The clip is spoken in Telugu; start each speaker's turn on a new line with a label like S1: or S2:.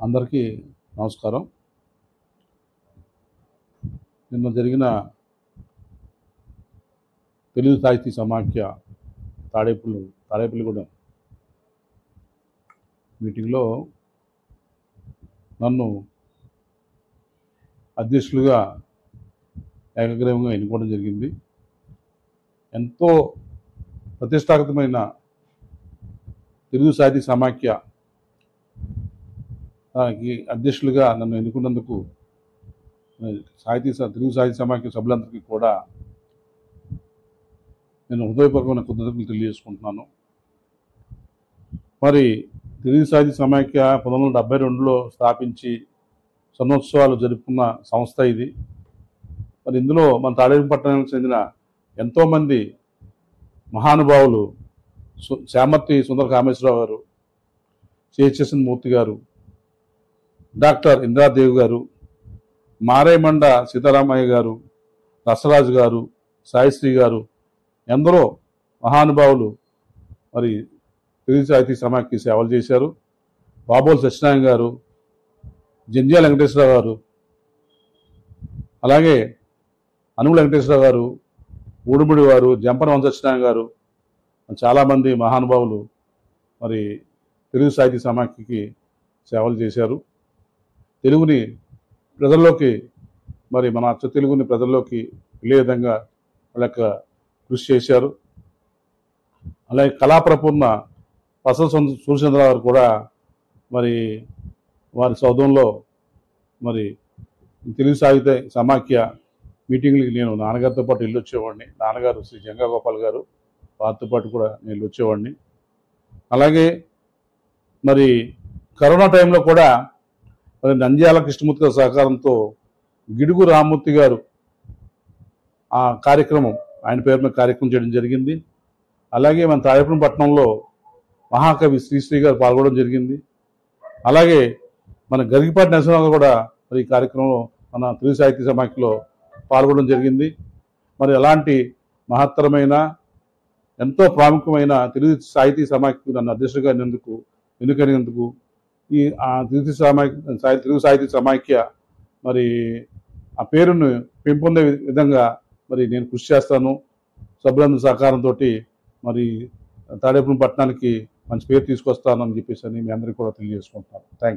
S1: అందరికీ నమస్కారం. నిన్న జరిగిన తెలుగు సాహితీ సమాఖ్య తాడేపల్లిగూడెం మీటింగ్లో నన్ను అధ్యక్షులుగా ఏకగ్రీవంగా ఎన్నుకోవడం జరిగింది. ఎంతో ప్రతిష్టాత్మకమైన తెలుగు సాహితీ సమాఖ్య దానికి అధ్యక్షులుగా నన్ను ఎన్నుకున్నందుకు తెలుగు సాహితీ సమాఖ్య సభ్యులందరికీ కూడా నేను హృదయపూర్వకమైన కృతజ్ఞతలు తెలియజేసుకుంటున్నాను. మరి తెలుగు సాహితీ సమాఖ్య 1972లో స్థాపించి స్వర్ణోత్సవాలు జరుపుకున్న సంస్థ ఇది. మరి ఇందులో మన తాడేపల్లి పట్టణానికి చెందిన ఎంతోమంది మహానుభావులు, శామర్తి సుందర కామేశ్వరరావు గారు, సిహెచ్ఎస్ఎన్ మూర్తి గారు, డాక్టర్ ఇంద్రాదేవి గారు, మారేమండ సీతారామయ్య గారు, రసరాజు గారు, సాయిశ్రీ గారు, ఎందరో మహానుభావులు మరి తెలుగు సాహితీ సమాఖ్యకి సేవలు చేశారు. బాబోలు సత్యనారాయణ గారు, జంధ్యాల వెంకటేశ్వరరావు గారు, అలాగే అనుముల వెంకటేశ్వరరావు గారు, ఊడుముడి వారు, జంపన వంశసత్యనారాయణ గారు, చాలామంది మహానుభావులు మరి తెలుగు సాహితీ సమాఖ్యకి సేవలు చేశారు. తెలుగుని ప్రజల్లోకి మరి మన అచ్చ తెలుగుని ప్రజల్లోకి వెళ్ళే విధంగా వాళ్ళ యొక్క కృషి చేశారు. అలాగే కళాప్రపూర్ణ పసల సూర్యచంద్రరావు గారు కూడా మరి వారి సౌధంలో మరి తెలుగు సాహిత్య సమాఖ్య మీటింగ్లకి నేను నాన్నగారితో పాటు వెళ్ళి వచ్చేవాడిని. నాన్నగారు శ్రీ జంగాగోపాల్ గారు, వారితో పాటు కూడా నేను వచ్చేవాడిని. అలాగే మరి కరోనా టైంలో కూడా మరి నంద్యాల కృష్ణమూర్తి గారి సహకారంతో గిడుగు రామ్మూర్తి గారు ఆ కార్యక్రమం, ఆయన పేరు మీద కార్యక్రమం చేయడం జరిగింది. అలాగే మన తాడేపల్లి పట్టణంలో మహాకవి శ్రీశ్రీ గారు పాల్గొనడం జరిగింది. అలాగే మన గరికపాటి నరసింహరావు కూడా మరి ఈ కార్యక్రమంలో మన తెలుగు సాహిత్య సమాఖ్యలో పాల్గొనడం జరిగింది. మరి అలాంటి మహత్తరమైన ఎంతో ప్రాముఖ్యమైన తెలుగు సాహితీ సమాఖ్యకు నన్ను అధ్యక్షుడిగా ఎన్నికైనందుకు ఈ తెలుగు సాహితీ సమాఖ్య మరి ఆ పేరును పెంపొందే విధంగా మరి నేను కృషి చేస్తాను. సభ్యులందరి సహకారంతో మరి తాడేపల్లి పట్టణానికి మంచి పేరు తీసుకొస్తానని చెప్పేసి మీ అందరికీ కూడా తెలియజేసుకుంటున్నాను. Thank you.